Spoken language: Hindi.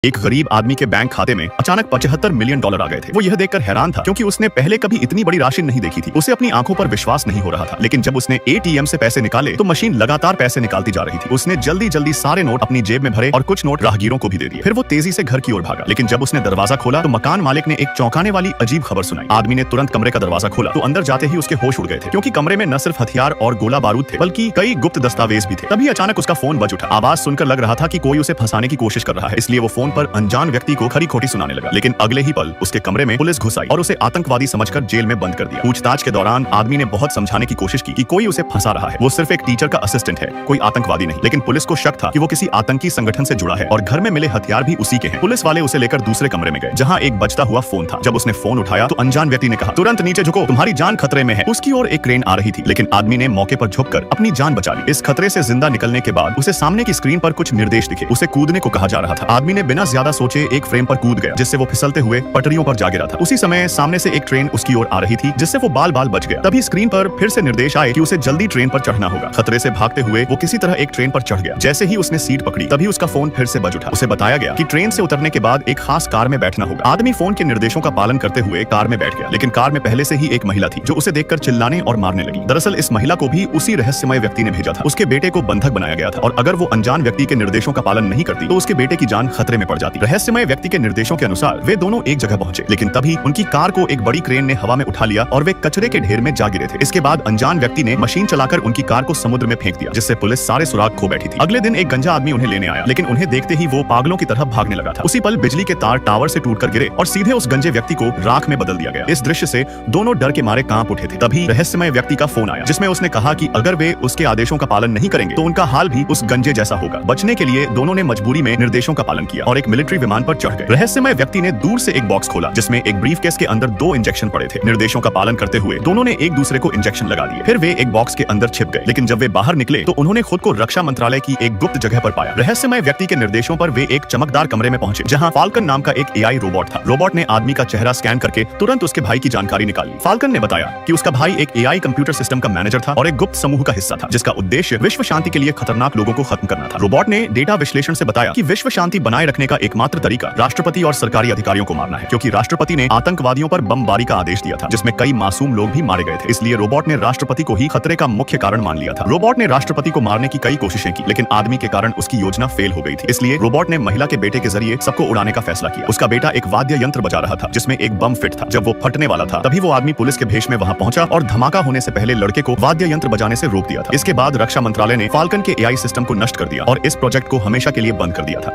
एक गरीब आदमी के बैंक खाते में अचानक $75 मिलियन आ गए थे। वो यह देखकर हैरान था क्योंकि उसने पहले कभी इतनी बड़ी राशि नहीं देखी थी। उसे अपनी आंखों पर विश्वास नहीं हो रहा था। लेकिन जब उसने एटीएम से पैसे निकाले तो मशीन लगातार पैसे निकालती जा रही थी। उसने जल्दी जल्दी सारे नोट अपनी जेब में भरे और कुछ नोट राहगीरों को भी दे दिए। फिर वो तेजी से घर की ओर भागा। लेकिन जब उसने दरवाजा खोला तो मकान मालिक ने एक चौंकाने वाली अजीब खबर सुनाई। आदमी ने तुरंत कमरे का दरवाजा खोला तो अंदर जाते ही उसके होश उड़ गए थे, क्योंकि कमरे में न सिर्फ हथियार और गोला बारूद थे बल्कि कई गुप्त दस्तावेज भी थे। तभी अचानक उसका फोन बज उठा। आवाज सुनकर लग रहा था कि कोई उसे फंसाने की कोशिश कर रहा है, इसलिए वो फोन पर अनजान व्यक्ति को खरी खोटी सुनाने लगा। लेकिन अगले ही पल उसके कमरे में पुलिस घुस आई और उसे आतंकवादी समझकर जेल में बंद कर दिया। पूछताछ के दौरान आदमी ने बहुत समझाने की कोशिश की कि कोई उसे फंसा रहा है, वो सिर्फ एक टीचर का असिस्टेंट है, कोई आतंकवादी नहीं। लेकिन पुलिस को शक था कि वो किसी आतंकी संगठन से जुड़ा है और घर में मिले हथियार भी उसी के हैं। पुलिस वाले उसे लेकर दूसरे कमरे में गए जहाँ एक बजता हुआ फोन था। जब उसने फोन उठाया तो अनजान व्यक्ति ने कहा, तुरंत नीचे झुको, तुम्हारी जान खतरे में है। उसकी ओर एक क्रेन आ रही थी, लेकिन आदमी ने मौके पर झुककर अपनी जान बचा ली। इस खतरे से जिंदा निकलने के बाद उसे सामने की स्क्रीन पर कुछ निर्देश दिखे। उसे कूदने को कहा जा रहा था। आदमी ने बिना ज्यादा सोचे एक फ्रेम पर कूद गया, जिससे वो फिसलते हुए पटरियों पर जा गिरा था। उसी समय सामने से एक ट्रेन उसकी ओर आ रही थी, जिससे वो बाल बाल बच गया। तभी स्क्रीन पर फिर से निर्देश आए कि उसे जल्दी ट्रेन पर चढ़ना होगा। खतरे से भागते हुए वो किसी तरह एक ट्रेन पर चढ़ गया। जैसे ही उसने सीट पकड़ी तभी उसका फोन फिर से बज उठा। उसे बताया गया कि ट्रेन से उतरने के बाद एक खास कार में बैठना होगा। आदमी फोन के निर्देशों का पालन करते हुए कार में बैठ गया, लेकिन कार में पहले से ही एक महिला थी जो उसे देखकर चिल्लाने और मारने लगी। दरअसल इस महिला को भी उसी रहस्यमय व्यक्ति ने भेजा था। उसके बेटे को बंधक बनाया गया था और अगर वो अनजान व्यक्ति के निर्देशों का पालन नहीं करती तो उसके बेटे की जान खतरे में पड़ जाती। रहस्यमय व्यक्ति के निर्देशों के अनुसार वे दोनों एक जगह पहुंचे, लेकिन तभी उनकी कार को एक बड़ी क्रेन ने हवा में उठा लिया और वे कचरे के ढेर में जा गिरे थे। इसके बाद अनजान व्यक्ति ने मशीन चलाकर उनकी कार को समुद्र में फेंक दिया, जिससे पुलिस सारे सुराग खो बैठी थी। अगले दिन एक गंजा आदमी उन्हें लेने आया, लेकिन उन्हें देखते ही वो पागलों की तरह भागने लगा था। उसी पल बिजली के तार टावर से टूटकर गिरे और सीधे उस गंजे व्यक्ति को राख में बदल दिया गया। इस दृश्य से दोनों डर के मारे कांप उठे थे। तभी रहस्यमय व्यक्ति का फोन आया, जिसमें उसने कहा कि अगर वे उसके आदेशों का पालन नहीं करेंगे तो उनका हाल भी उस गंजे जैसा होगा। बचने के लिए दोनों ने मजबूरी में निर्देशों का पालन किया और एक मिलिट्री विमान पर चढ़ गए। रहस्यमय व्यक्ति ने दूर से एक बॉक्स खोला, जिसमें एक ब्रीफकेस के अंदर 2 इंजेक्शन पड़े थे। निर्देशों का पालन करते हुए दोनों ने एक दूसरे को इंजेक्शन लगा दिए। फिर वे एक बॉक्स के अंदर छिप गए, लेकिन जब वे बाहर निकले तो उन्होंने खुद को रक्षा मंत्रालय की एक गुप्त जगह पर पाया। रहस्यमय व्यक्ति के निर्देशों पर वे एक चमकदार कमरे में पहुंचे, जहां फाल्कन नाम का एक एआई रोबोट था। रोबोट ने आदमी का चेहरा स्कैन करके तुरंत उसके भाई की जानकारी निकाली। फाल्कन ने बताया कि उसका भाई एक एआई कंप्यूटर सिस्टम का मैनेजर था और एक गुप्त समूह का हिस्सा था, जिसका उद्देश्य विश्व शांति के लिए खतरनाक लोगों को खत्म करना था। रोबोट ने डेटा विश्लेषण से बताया कि विश्व शांति बनाए रखने का एकमात्र तरीका राष्ट्रपति और सरकारी अधिकारियों को मारना है, क्योंकि राष्ट्रपति ने आतंकवादियों पर बमबारी का आदेश दिया था, जिसमें कई मासूम लोग भी मारे गए थे। इसलिए रोबोट ने राष्ट्रपति को ही खतरे का मुख्य कारण मान लिया था। रोबोट ने राष्ट्रपति को मारने की कई कोशिशें की, लेकिन आदमी के कारण उसकी योजना फेल हो गई थी। इसलिए रोबोट ने महिला के बेटे के जरिए सबको उड़ाने का फैसला किया। उसका बेटा एक वाद्य यंत्र बजा रहा था, जिसमें एक बम फिट था। जब वो फटने वाला था तभी वो आदमी पुलिस के भेष में वहां पहुंचा और धमाका होने से पहले लड़के को वाद्य यंत्र बजाने से रोक दिया था। इसके बाद रक्षा मंत्रालय ने फाल्कन के एआई सिस्टम को नष्ट कर दिया और इस प्रोजेक्ट को हमेशा के लिए बंद कर दिया था।